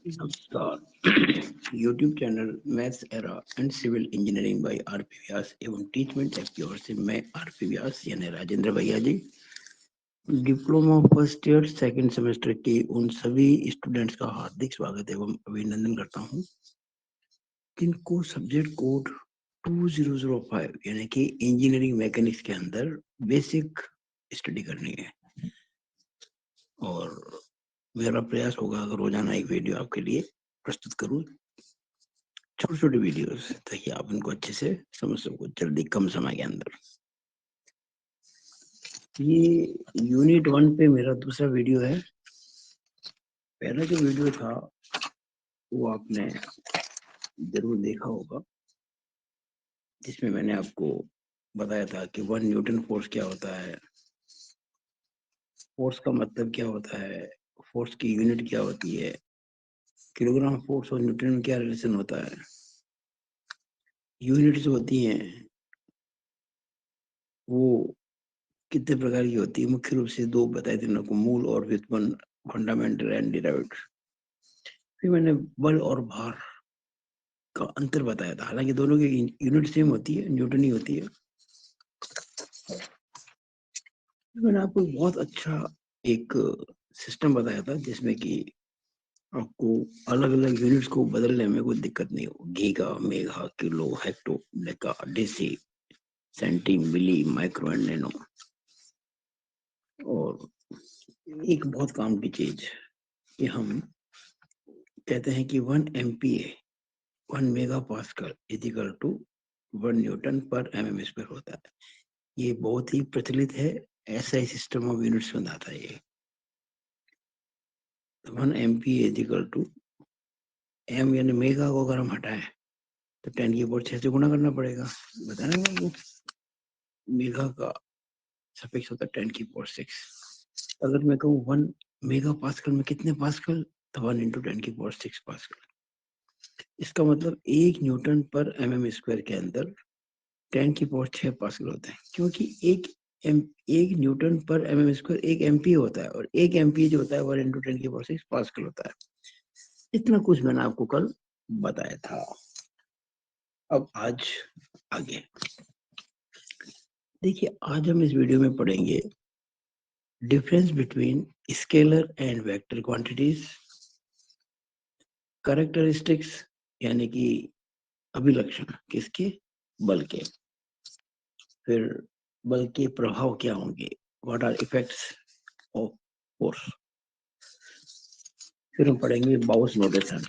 नमस्कार। YouTube channel maths era and civil engineering by RP Vyas एवं Teachment app की ओर से मैं आरपी व्यास यानी राजेंद्र भैया G diploma first year second semester के उन सभी स्टूडेंट्स का हार्दिक स्वागत एवं अभिनंदन करता हूं जिनको सब्जेक्ट कोड 2005 यानी कि इंजीनियरिंग मैकेनिक्स के अंदर बेसिक स्टडी करनी है। और मेरा प्रयास होगा अगर रोजाना एक वीडियो आपके लिए प्रस्तुत करूं, छोटे छोटे वीडियोस, ताकि आप इनको अच्छे से समझ सको जल्दी कम समय के अंदर। ये यूनिट 1 पे मेरा दूसरा वीडियो है। पहला जो वीडियो था वो आपने जरूर देखा होगा, जिसमें मैंने आपको बताया था कि 1 न्यूटन फोर्स क्या होता है, फोर्स का मतलब क्या होता है, फोर्स की यूनिट क्या होती है, किलोग्राम फोर्स और न्यूटन में क्या रिलेशन होता है, यूनिट्स होती हैं वो कितने प्रकार की होती है। मुख्य रूप से दो बताए थे आपको, मूल और व्युत्पन्न, फंडामेंटल एंड डिराइव्ड। फिर मैंने बल और भार का अंतर बताया था, हालांकि दोनों की यूनिट सेम होती है, न्यूटन ही होती है। मैंने आपको बहुत अच्छा एक सिस्टम बताया था जिसमें कि आपको अलग अलग यूनिट्स को बदलने में कोई दिक्कत नहीं हो। Giga, mega, kilo, hecto, deca, deci, centi, milli, micro and nano. और एक बहुत काम की चीज कि हम कहते हैं कि 1 MPa 1 mega pascal equal to 1 newton per mm² होता है। ये बहुत ही प्रचलित है, ऐसा सिस्टम ऑफ यूनिट्स में आता है। ये 1 MPa इजिकल टू m यानी मेगा को अगर हम हटाएं तो 10⁶ से गुणा करना पड़ेगा। बताया ना आपको, मेगा का सफिक्स होता है 10⁶। अगर मैं कहूँ 1 मेगा पास्कल में कितने पास्कल, तो 1 × 10⁶ पास्कल। इसका मतलब 1 न्यूटन पर mm² के अंदर 10⁶ पास्कल होते हैं, क्योंकि एक न्यूटन पर mm² 1 MPa होता है, और 1 MPa जो होता है 1 × 10⁶ पास्कल होता है। इतना कुछ मैंने आपको कल बताया था। अब आज आगे देखिए, आज हम इस वीडियो में पढ़ेंगे difference between scalar and vector quantities, characteristics यानी कि अभिलक्षण किसके, बल के, फिर बल के प्रभाव क्या होंगे, what are effects of force, फिर हम पढ़ेंगे बाउस नोटेशन,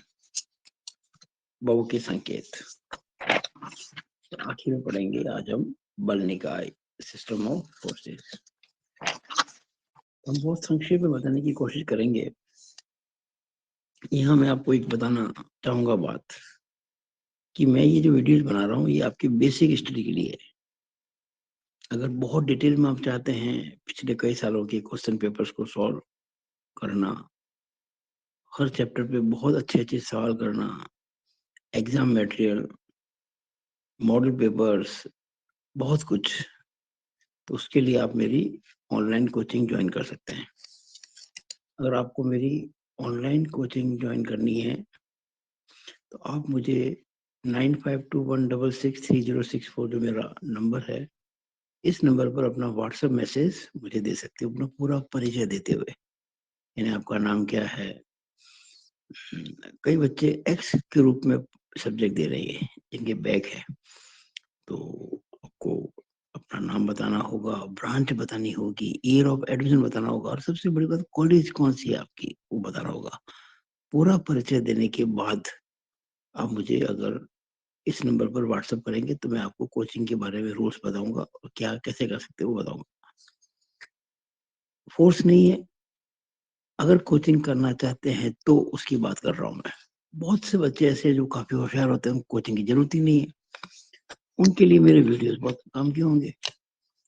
बाउ के संकेत, आखिर में पढ़ेंगे आज हम बल निकाय, सिस्टम ऑफ फोर्सेस। हम बहुत संक्षेप में बताने की कोशिश करेंगे। यहाँ मैं आपको एक बताना चाहूंगा बात, कि मैं ये जो वीडियोस बना रहा हूँ ये आपकी बेसिक स्टडी के लिए है। अगर बहुत डिटेल में आप चाहते हैं पिछले कई सालों के क्वेश्चन पेपर्स को सॉल्व करना, हर चैप्टर पे बहुत अच्छे अच्छे सवाल करना, एग्जाम मटेरियल, मॉडल पेपर्स, बहुत कुछ, तो उसके लिए आप मेरी ऑनलाइन कोचिंग ज्वाइन कर सकते हैं। अगर आपको मेरी ऑनलाइन कोचिंग ज्वाइन करनी है तो आप मुझे 9521663064 जो मेरा नंबर है, इस नंबर पर अपना व्हाट्सएप मैसेज मुझे दे सकते हो, अपना पूरा परिचय देते हुए, यानी आपका नाम क्या है। कई बच्चे एक्स के रूप में सब्जेक्ट दे रहे हैं जिनके बैक है, तो आपको अपना नाम बताना होगा, ब्रांच बतानी होगी, ईयर ऑफ एडमिशन बताना होगा, और सबसे बड़ी बात कॉलेज कौन सी है आपकी वो बताना होगा। पूरा परिचय देने के बाद आप मुझे अगर इस नंबर पर व्हाट्सएप करेंगे तो मैं आपको कोचिंग के बारे में रूल्स बताऊंगा और क्या कैसे कर सकते हो वो बताऊंगा। फोर्स नहीं है, अगर कोचिंग करना चाहते हैं तो उसकी बात कर रहा हूँ मैं। बहुत से बच्चे ऐसे हैं जो काफी होशियार होते हैं, कोचिंग की जरूरत ही नहीं है, उनके लिए मेरे वीडियोस बहुत काम के होंगे।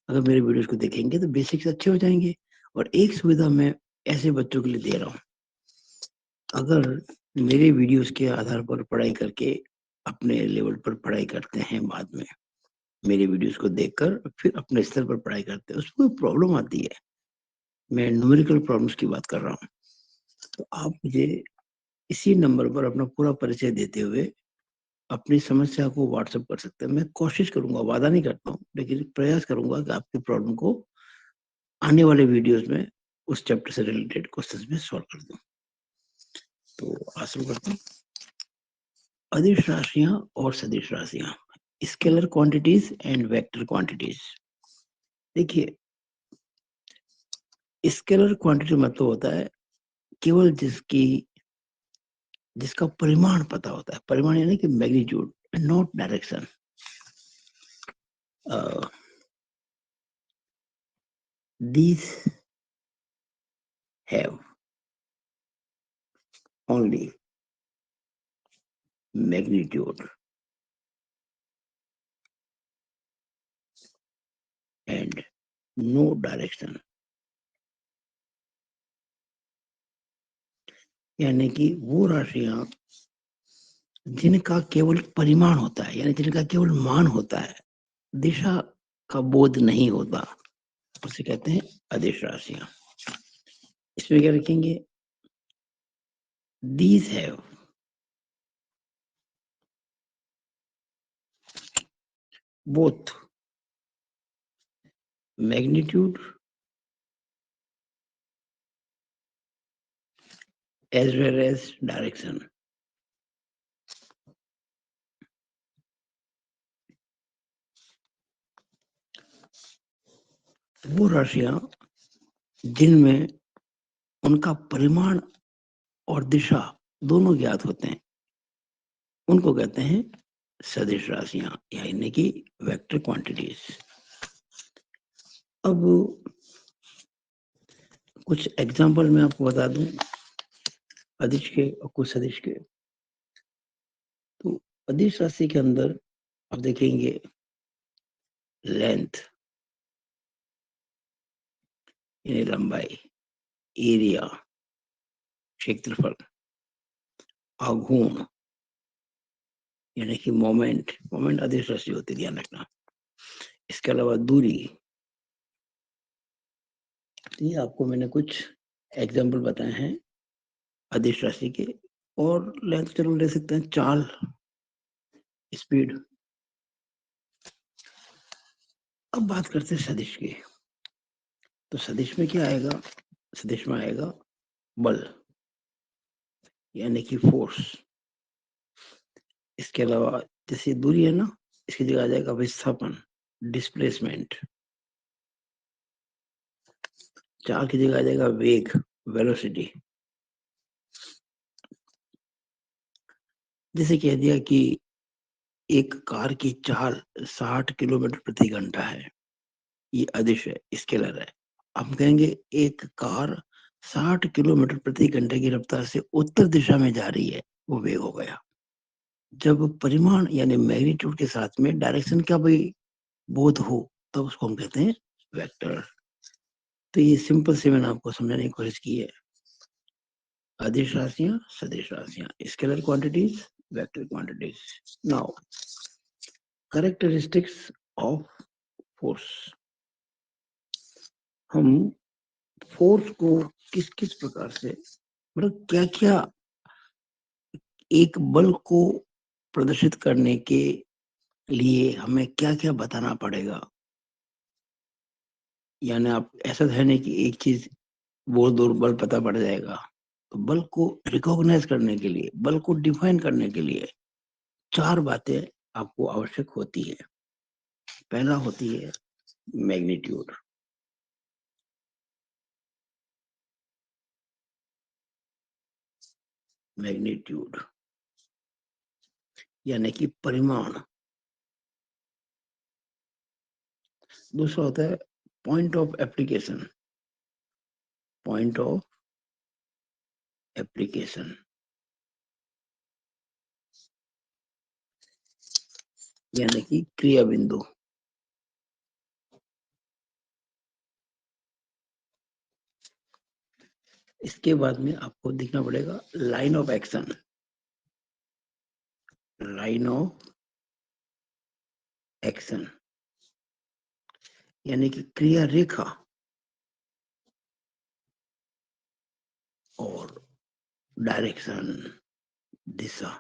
अगर मेरे वीडियोस को देखेंगे तो बेसिक्स अच्छे हो जाएंगे। और एक सुविधा मैं ऐसे बच्चों के लिए दे रहा हूँ, अगर मेरे वीडियोस के आधार पर पढ़ाई करके अपने लेवल पर पढ़ाई करते हैं, बाद में मेरे वीडियोस को देखकर फिर अपने स्तर पर पढ़ाई करते हैं, उसमें कोई प्रॉब्लम आती है, मैं न्यूमेरिकल प्रॉब्लम्स की बात कर रहा हूँ, तो आप मुझे इसी नंबर पर अपना पूरा परिचय देते हुए अपनी समस्या को व्हाट्सएप कर सकते हैं। मैं कोशिश करूंगा, वादा नहीं करता हूँ, लेकिन प्रयास करूंगा कि आपकी प्रॉब्लम को आने वाले वीडियोस में उस चैप्टर से रिलेटेड क्वेश्चंस में सॉल्व कर दूं। तो शुरू करते हैं। अदिश राशियां और सदिश राशियां, scalar quantities and vector quantities. देखिए, स्केलर क्वांटिटी मतलब होता है केवल जिसका परिमाण पता होता है। परिमाण यानी कि magnitude, not direction. These have only magnitude and no direction। यानी कि वो राशियां जिनका केवल परिमाण होता है, यानी जिनका केवल मान होता है, दिशा का बोध नहीं होता, उसे कहते हैं अदिश राशियां। इसमें क्या रखेंगे? These have both magnitude as well as direction। वो राशियां जिनमें उनका परिमाण और दिशा दोनों ज्ञात होते हैं, उनको कहते हैं सदिश राशियां, यानी कि वेक्टर क्वांटिटीज। अब कुछ एग्जांपल मैं आपको बता दूं अदिश के और कुछ सदिश के। तो अदिश राशि के अंदर आप देखेंगे लेंथ यानी लंबाई, एरिया क्षेत्रफल, आघूर्ण यानी कि मोमेंट, मोमेंट अदिश राशि होती है, ध्यान रखना। इसके अलावा दूरी। तो ये आपको मैंने कुछ एग्जाम्पल बताए हैं अदिश राशि के। और लेंथ चलो ले सकते हैं, चाल, स्पीड। अब बात करते हैं सदिश की। तो सदिश में क्या आएगा? सदिश में आएगा बल यानी कि फोर्स। इसके अलावा जैसे दूरी है ना, इसकी जगह आ जाएगा विस्थापन, डिस्प्लेसमेंट। चाल की जगह आ जाएगा वेग, वेलोसिटी। जैसे कह दिया कि एक कार की चाल 60 किलोमीटर प्रति घंटा है, ये अदिश है, स्केलर है। हम कहेंगे एक कार 60 किलोमीटर प्रति घंटे की रफ्तार से उत्तर दिशा में जा रही है, वो वेग हो गया। जब परिमाण यानी मैग्नीट्यूड के साथ में डायरेक्शन का भी बोध हो, तब उसको हम कहते हैं वेक्टर। तो ये सिंपल से मैंने आपको समझाने की कोशिश की है। अदिश राशियां, सदिश राशियां, scalar quantities, vector quantities. Now characteristics of force. हम फोर्स को किस किस प्रकार से, मतलब क्या क्या एक बल को प्रदर्शित करने के लिए हमें क्या क्या बताना पड़ेगा। यानी आप ऐसा है नहीं कि एक चीज बोल दो बल पता पड़ जाएगा। तो बल को रिकॉग्नाइज करने के लिए, बल को डिफाइन करने के लिए चार बातें आपको आवश्यक होती है। पहला होती है मैग्नीट्यूड। मैग्नीट्यूड यानी कि परिमाण। दूसरा होता है point of application. Point of application यानी कि क्रिया बिंदु। इसके बाद में आपको दिखना पड़ेगा line of action. Line of action यानी कि क्रिया रेखा। और डायरेक्शन दिशा।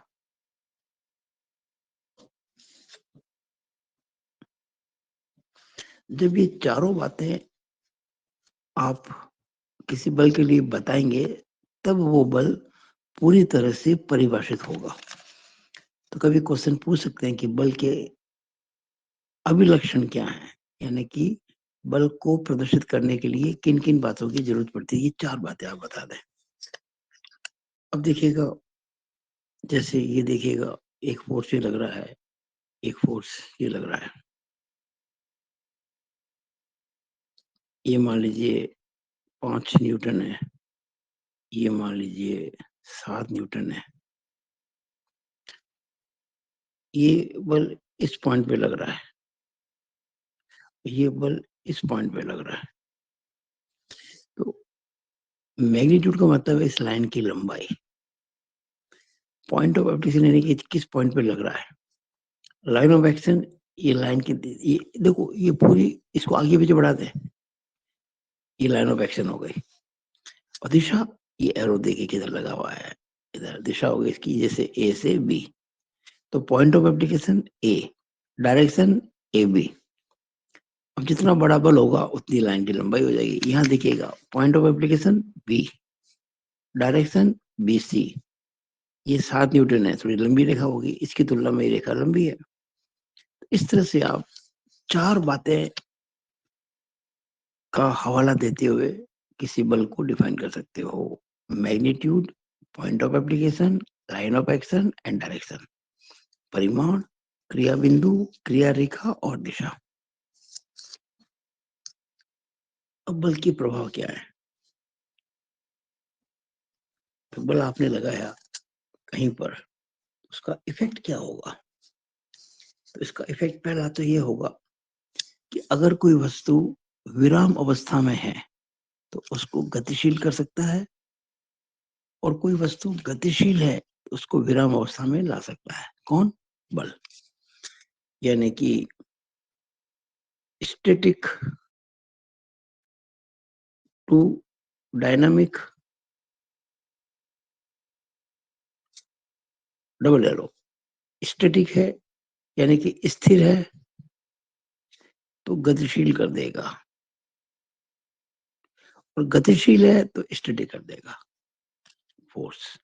जब ये चारों बातें आप किसी बल के लिए बताएंगे, तब वो बल पूरी तरह से परिभाषित होगा। तो कभी क्वेश्चन पूछ सकते हैं कि बल के अभिलक्षण क्या है, यानी कि बल को प्रदर्शित करने के लिए किन किन बातों की जरूरत पड़ती है। ये 4 बातें आप बता दें। अब देखिएगा, जैसे ये देखिएगा, एक फोर्स ये लग रहा है, एक फोर्स ये लग रहा है। ये मान लीजिए 5 न्यूटन है, ये मान लीजिए 7 न्यूटन है। ये बल इस पॉइंट पे लग रहा है, ये बल इस पॉइंट पे लग रहा है। तो मैग्नीट्यूड का मतलब है इस लाइन की लंबाई। पॉइंट ऑफ एप्लीकेशन यानी कि किस पॉइंट पे लग रहा है। लाइन ऑफ एक्शन, ये लाइन की, ये देखो, ये पूरी, इसको आगे पीछे बढ़ा दें, ये लाइन ऑफ एक्शन हो गई। और दिशा, ये एरो देखिए किधर लगा हुआ है, इधर दिशा हो गई इसकी, जैसे ए से बी। तो point of application A, direction A B. अब जितना बड़ा बल होगा उतनी लाइन की लंबाई हो जाएगी। यहाँ देखिएगा, point of application B, direction B C. ये 7 न्यूटन है, थोड़ी लंबी रेखा होगी, इसकी तुलना में ये रेखा लंबी है। इस तरह से आप 4 बातें का हवाला देते हुए किसी बल को डिफाइन कर सकते हो। Magnitude, point of application, line of action and direction. परिमाण, क्रिया बिंदु, क्रिया रेखा और दिशा। अब बल की प्रभाव क्या है। तो बल आपने लगाया कहीं पर, उसका इफेक्ट क्या होगा। तो इसका इफेक्ट पहला तो ये होगा कि अगर कोई वस्तु विराम अवस्था में है तो उसको गतिशील कर सकता है, और कोई वस्तु गतिशील है तो उसको विराम अवस्था में ला सकता है। कौन? बल। यानी कि static to dynamic double arrow. Static है यानी कि स्थिर है तो गतिशील कर देगा, और गतिशील है तो स्टैटिक कर देगा। फोर्स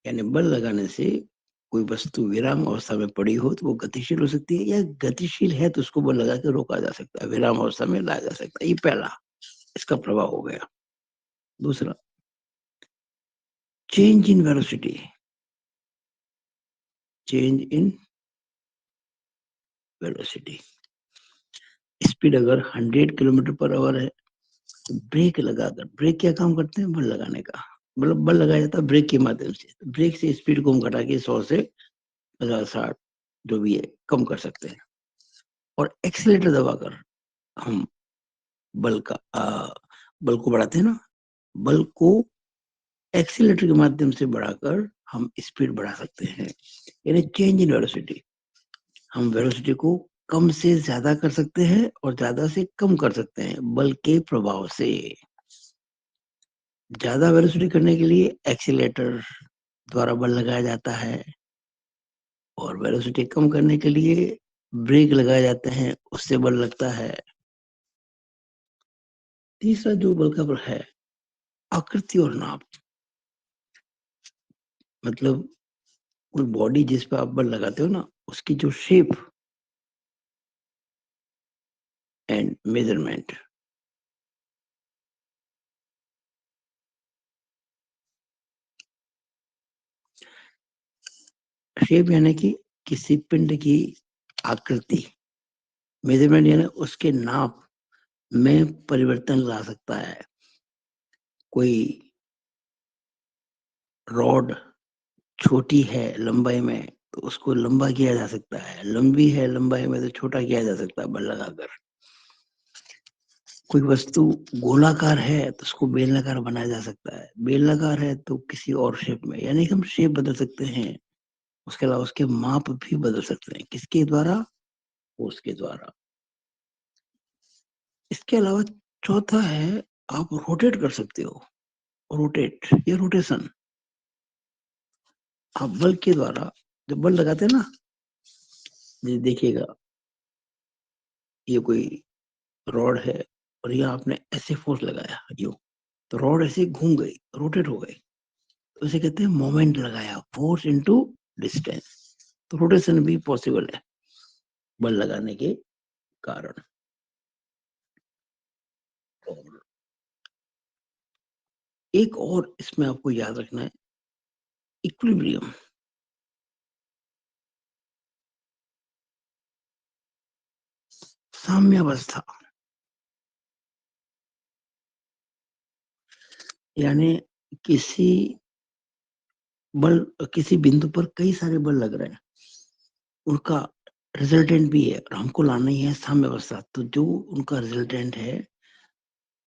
यानी बल लगाने से कोई वस्तु विराम अवस्था में पड़ी हो तो वो गतिशील हो सकती है, या गतिशील है तो उसको बल लगा के रोका जा सकता है, विराम अवस्था में लाया जा सकता है। ये पहला इसका प्रभाव हो गया। दूसरा, change in velocity. Change in velocity, speed अगर 100 किलोमीटर पर आवर है तो ब्रेक लगाकर, ब्रेक क्या काम करते हैं, बल लगाने का, मतलब बल लगाया जाता है ब्रेक के माध्यम से। तो ब्रेक से स्पीड को हम घटा के 100 से 50-60 जो भी है कम कर सकते हैं। और एक्सीलेटर दबाकर हम बल का बल को बढ़ाते हैं ना, बल को एक्सीलेटर के माध्यम से बढ़ाकर हम स्पीड बढ़ा सकते हैं। यानी चेंज इन वेलोसिटी, हम वेलोसिटी को कम से ज्यादा कर सकते हैं और ज्यादा से कम कर सकते हैं बल के प्रभाव से। ज्यादा वेलोसिटी करने के लिए एक्सीलेटर द्वारा बल लगाया जाता है, और वेलोसिटी कम करने के लिए ब्रेक लगाए जाते हैं, उससे बल लगता है। तीसरा जो बल का बल है, आकृति और नाप। मतलब कोई बॉडी जिस पर आप बल लगाते हो ना, उसकी जो शेप एंड मेजरमेंट। शेप यानी कि किसी पिंड की आकृति, मेजरमेंट यानी उसके नाप में परिवर्तन ला सकता है। कोई रॉड छोटी है लंबाई में तो उसको लंबा किया जा सकता है, लंबी है लंबाई में तो छोटा किया जा सकता है बल लगाकर। कोई वस्तु गोलाकार है तो उसको बेलनाकार बनाया जा सकता है, बेलनाकार है तो किसी और शेप में, यानी कि हम शेप बदल सकते हैं। उसके अलावा उसके माप भी बदल सकते हैं, किसके द्वारा, उसके द्वारा। इसके अलावा चौथा है, आप रोटेट कर सकते हो। रोटेट या रोटेशन, आप बल के द्वारा जब बल लगाते हैं ना, ये देखिएगा, ये कोई रॉड है और ये आपने ऐसे फोर्स लगाया, यूं, तो रॉड ऐसे घूम गई, रोटेट हो गई, तो उसे कहते हैं मोमेंट लगाया, फोर्स इनटू डिस्टेंस। तो रोटेशन भी पॉसिबल है बल लगाने के कारण। और एक और इसमें आपको याद रखना है, इक्विलिब्रियम। साम्यावस्था, यानी किसी बल, किसी बिंदु पर कई सारे बल लग रहे हैं, उनका रिजल्टेंट भी है और हमको लाना ही है साम्यावस्था। तो जो उनका रिजल्टेंट है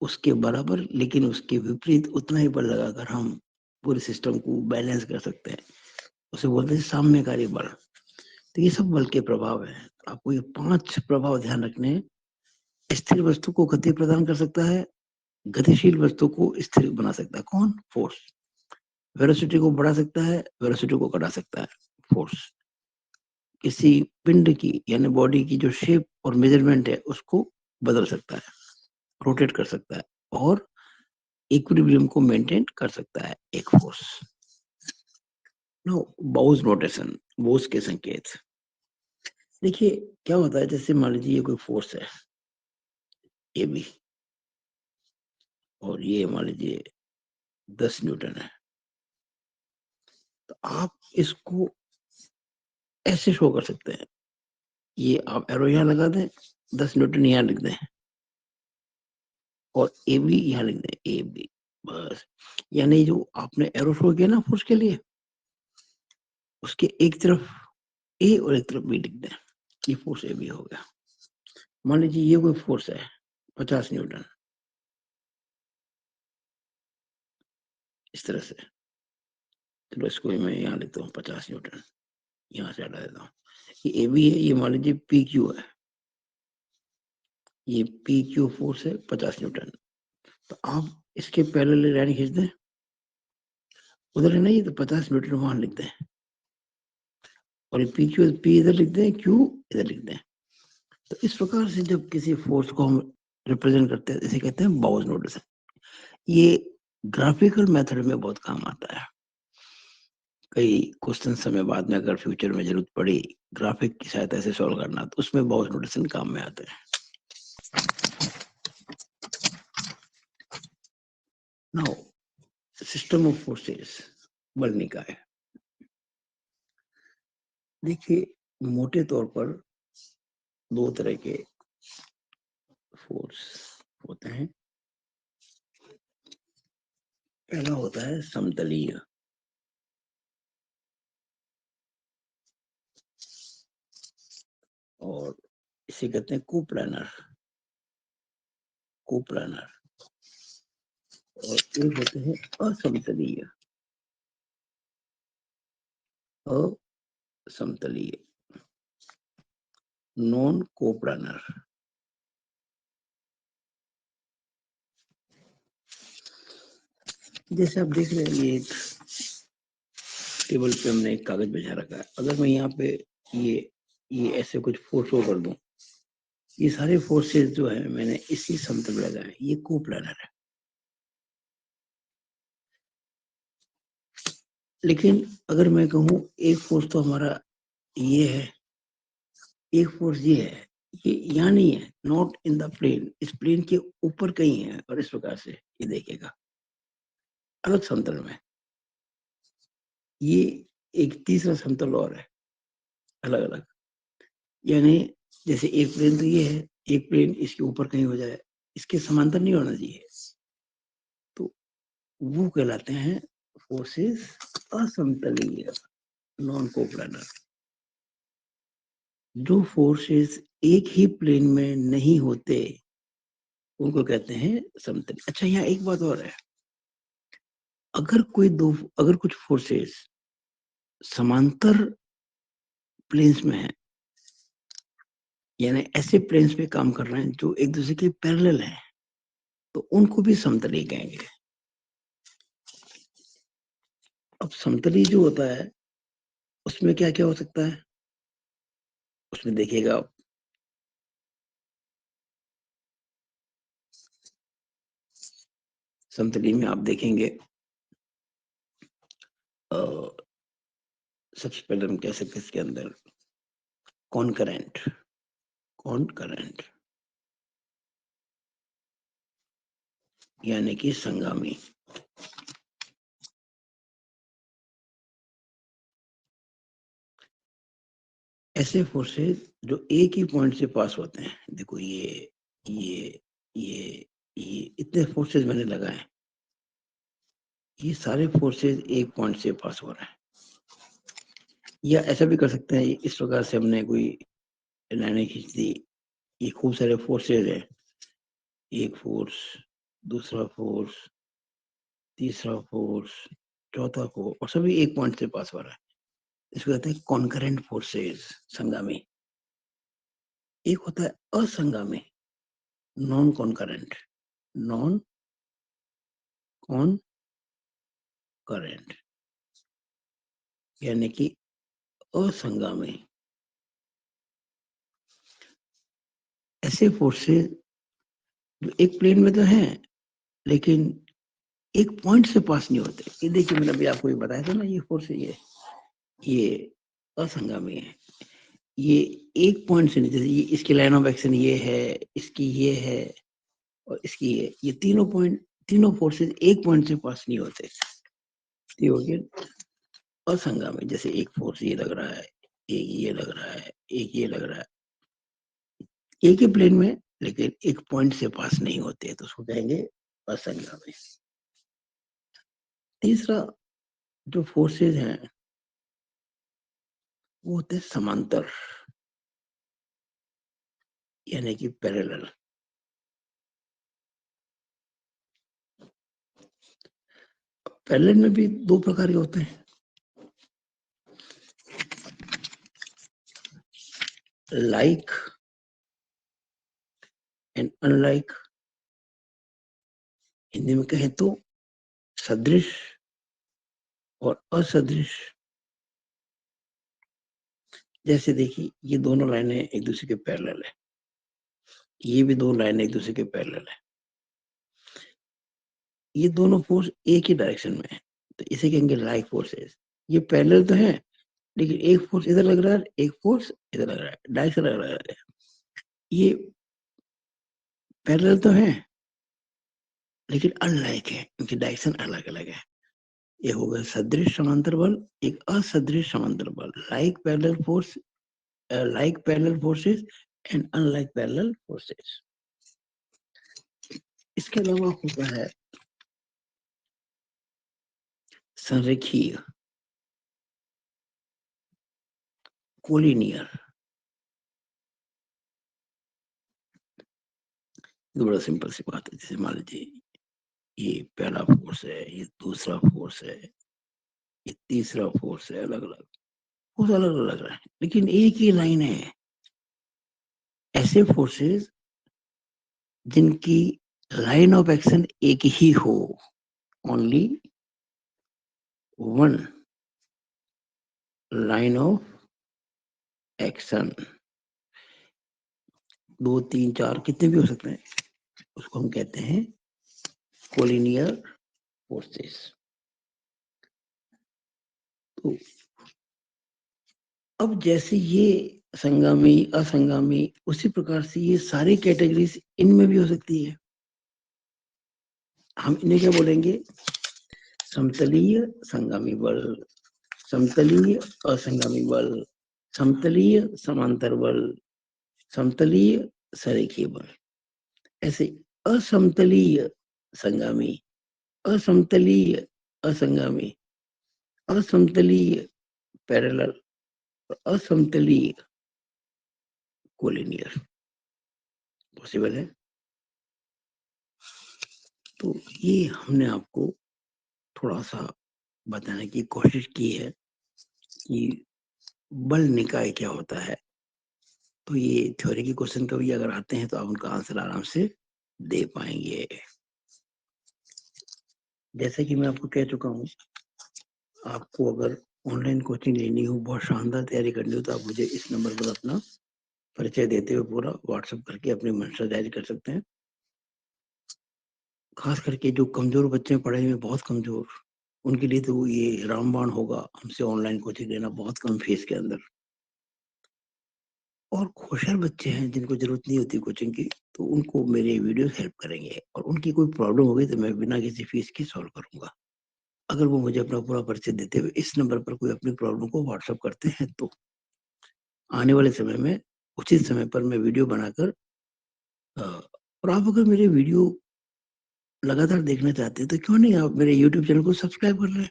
उसके बराबर लेकिन उसके विपरीत उतना ही बल लगाकर हम पूरे सिस्टम को बैलेंस कर सकते हैं, उसे बोलते हैं साम्यकारी बल। तो ये सब बल के प्रभाव है। आपको ये 5 प्रभाव ध्यान रखने हैं। स्थिर वस्तु को गति प्रदान कर सकता है, गतिशील वस्तु को स्थिर बना सकता है कौन? फोर्स। वेलोसिटी को बढ़ा सकता है, वेलोसिटी को घटा सकता है फोर्स। किसी पिंड की यानी बॉडी की जो शेप और मेजरमेंट है उसको बदल सकता है, रोटेट कर सकता है, और इक्विलिब्रियम को मेंटेन कर सकता है एक फोर्स। नो, बाउस नोटेशन, बोस के संकेत। देखिए क्या होता है, जैसे मान लीजिए ये कोई फोर्स है ए बी, और ये मान लीजिए 10 न्यूटन है, तो आप इसको ऐसे शो कर सकते हैं, ये आप एरो यहाँ लगा दें, 10 न्यूटन यहाँ लिख दें, और ए बी यहाँ लिख दें, ए बी, बस। यानी जो आपने एरो शो किया ना फोर्स के लिए, उसके एक तरफ ए और एक तरफ बी लिख दें, ये फोर्स ए बी हो गया। मान लीजिए ये कोई फोर्स है 50 न्यूटन, इस तरह से, चलो इसको मैं यहाँ लिखता हूँ 50 न्यूटन, यहाँ से हटा देता हूँ। ये ए बी है, ये मान लीजिए पी क्यू है, ये पी क्यू फोर्स है 50 न्यूटन। तो आप इसके पैरेलल लाइन खींच दें, उधर है नहीं तो 50 न्यूटन वहां लिख दें, और ये पी क्यू, पी इधर लिख दें, क्यू इधर लिख दें। तो इस प्रकार से जब किसी फोर्स को हम रिप्रेजेंट करते हैं, इसे कहते हैं बाउस नोटेशन। ये ग्राफिकल मेथड में बहुत काम आता है। कई क्वेश्चन समय बाद में अगर फ्यूचर में जरूरत पड़ी ग्राफिक की सहायता से सॉल्व करना, तो उसमें बाउस नोटेशन काम में आते हैं। नाउ सिस्टम ऑफ फोर्सेस, बल निकाय। देखिए मोटे तौर पर 2 तरह के फोर्स होते हैं। पहला होता है समतलीय, और इसे कहते हैं कोप्लानर, कोप्लानर। और एक होते हैं असमतलीय, असमतलीय, नॉन कोप्लानर। जैसे आप देख रहे हैं, ये एक टेबल पे हमने एक कागज बिछा रखा है। अगर मैं यहाँ पे ये ऐसे कुछ फोर्स कर दूं, ये सारे फोर्सेस जो है मैंने इसी समतल में लगाए, ये कोप्लानर है। लेकिन अगर मैं कहूँ एक फोर्स तो हमारा ये है, एक फोर्स ये है, ये यहाँ नहीं है, नॉट इन द प्लेन, इस प्लेन के ऊपर कहीं है, और इस प्रकार से ये देखेगा अलग समतल में। ये एक तीसरा समतल और है, अलग अलग। यानी जैसे एक प्लेन तो ये है, एक प्लेन इसके ऊपर कहीं हो जाए, इसके समांतर नहीं होना चाहिए, तो वो कहलाते हैं फोर्सेस असमतलीय, नॉन कोप्लानर। जो फोर्सेस एक ही प्लेन में नहीं होते उनको कहते हैं समतलीय। अच्छा यहाँ एक बात और है, अगर कुछ फोर्सेस समांतर प्लेन्स में है, यानी ऐसे प्लेन्स पे काम कर रहे हैं जो एक दूसरे के पैरेलल हैं, तो उनको भी समतलीय कहेंगे। अब समतलीय जो होता है उसमें क्या क्या हो सकता है? उसमें देखिएगा आप, समतली में आप देखेंगे सबसे पहले हम कह सकते हैं इसके अंदर कॉनकरेंट, कॉनकरेंट यानी कि संगामी। ऐसे फोर्सेस जो एक ही पॉइंट से पास होते हैं, देखो ये ये ये इतने फोर्सेस मैंने लगाए, ये सारे फोर्सेस एक पॉइंट से पास हो रहे हैं। या ऐसा भी कर सकते हैं, इस प्रकार से हमने कोई लाइनें खींच दी, ये खूब सारे फोर्सेस है, एक फोर्स, दूसरा फोर्स, तीसरा फोर्स, चौथा फोर्स, और सभी एक पॉइंट से पास हो रहा है। इसको कहते हैं कॉन्करेंट फोर्सेस, संगामी। एक होता है असंगामी, नॉन कॉन्करेंट, नॉन कॉन्करेंट यानी कि असंगामी। ऐसे फोर्सेस जो एक प्लेन में तो हैं लेकिन एक पॉइंट से पास नहीं होते। ये देखिए, मैंने अभी आपको ये बताया था ना, ये फोर्स है, ये असंगामी है। ये एक पॉइंट से नहीं, जैसे ये इसकी लाइन ऑफ एक्शन ये है, इसकी ये है और इसकी ये तीनों पॉइंट, तीनों फोर्सेस एक पॉइंट से पास नहीं होते। ये हो गया असंगामी। जैसे एक फोर्स ये लग रहा है, एक ये लग रहा है, एक ये लग रहा है, एक ही प्लेन में लेकिन एक पॉइंट से पास नहीं होते, तो उसको कहेंगे असंगामी। तीसरा जो फोर्सेस हैं वो होते हैं समांतर यानी कि पैरेलल। पैरेलल में भी दो प्रकार के होते हैं, लाइक एंड अनलाइक। हिंदी में कहें तो सदृश और असदृश। जैसे देखिए, ये दोनों लाइनें एक दूसरे के पैरेलल है, ये भी दो लाइनें एक दूसरे के पैरेलल है, ये दोनों फोर्स एक ही डायरेक्शन में है, तो इसे कहेंगे लाइक फोर्सेस। ये पैरेलल तो है लेकिन एक फोर्स इधर लग रहा है, एक फोर्स इधर लग रहा है, डायरेक्शन अलग अलग है। ये पैरेलल तो है लेकिन अनलाइक है, इनकी डायरेक्शन अलग अलग है। ये होगा सदृश समांतर बल, एक असदृश समांतर बल। Like parallel force, like parallel forces and unlike parallel forces। इसके अलावा होता है संरेखीय, कोलिनियर। ये बड़ा सिंपल सी बात है। जैसे मान लीजिए, ये पहला फोर्स है, ये दूसरा फोर्स है, ये तीसरा फोर्स है, अलग अलग फोर्स, अलग अलग लग रहा है लेकिन एक ही लाइन है। ऐसे फोर्सेस जिनकी लाइन ऑफ एक्शन एक ही हो, only one line of action, दो तीन चार कितने भी हो सकते हैं, उसको हम कहते हैं कोलिनियर फोर्सेस। तो अब जैसे ये संगामी असंगामी, उसी प्रकार से ये सारी कैटेगरीज इनमें भी हो सकती है। हम इन्हें क्या बोलेंगे? समतलीय संगामी बल, समतलीय असंगामी बल, समतलीय समांतर बल, समतलीय सरेखीय बल। ऐसे असमतलीय संगामी, असमतलीय असंगामी, असमतलीय पैरेलल, असमतलीय कोलिनियर पॉसिबल है। तो ये हमने आपको थोड़ा सा बताने की कोशिश की है कि बल निकाय क्या होता है। तो ये थ्योरी के क्वेश्चन कभी अगर आते हैं तो आप उनका आंसर आराम से दे पाएंगे। जैसे कि मैं आपको कह चुका हूं, आपको अगर ऑनलाइन कोचिंग लेनी हो, बहुत शानदार तैयारी करनी हो, तो आप मुझे इस नंबर पर अपना परिचय देते हुए पूरा व्हाट्सएप करके अपनी मंशा जारी कर सकते हैं। खास करके जो कमजोर बच्चे हैं, पढ़ाई में बहुत कमजोर, उनके लिए तो ये रामबाण होगा हमसे ऑनलाइन कोचिंग लेना बहुत कम फीस के अंदर। और होशियार बच्चे हैं जिनको जरूरत नहीं होती कोचिंग की, तो उनको मेरे वीडियो हेल्प करेंगे, और उनकी कोई प्रॉब्लम होगी तो मैं बिना किसी फीस के सॉल्व करूंगा। अगर वो मुझे अपना पूरा परिचय देते हुए इस नंबर पर कोई अपनी प्रॉब्लम को व्हाट्सएप करते हैं, तो आने वाले समय में उचित समय पर मैं वीडियो बनाकर और आप अगर मेरे वीडियो लगातार देखना चाहते हैं, तो क्यों नहीं आप मेरे यूट्यूब चैनल को सब्सक्राइब कर लें।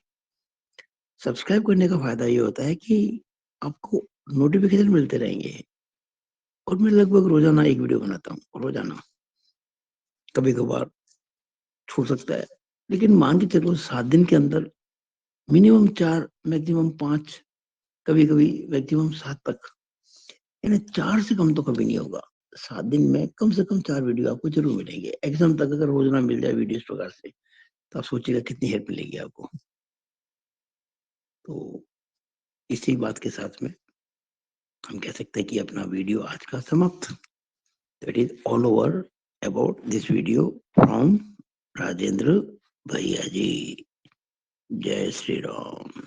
सब्सक्राइब करने का फायदा ये होता है कि आपको नोटिफिकेशन मिलते रहेंगे, और मैं लगभग रोजाना एक वीडियो बनाता हूँ, रोजाना। कभी कभार छूट सकता है, लेकिन मान के चलो 7 दिन के अंदर मिनिमम 4, मैक्सिमम 5, कभी कभी मैक्सिमम 7 तक, यानी 4 से कम तो कभी नहीं होगा। 7 दिन में कम से कम 4 वीडियो आपको जरूर मिलेंगे। एग्जाम तक अगर रोजाना मिल जाए वीडियो इस प्रकार से, तो आप सोचिएगा कितनी हेल्प मिलेगी आपको। तो इसी बात के साथ में हम कह सकते हैं कि अपना वीडियो आज का समाप्त। That is all over about this video from Rajendra भैया जी। जय श्री राम।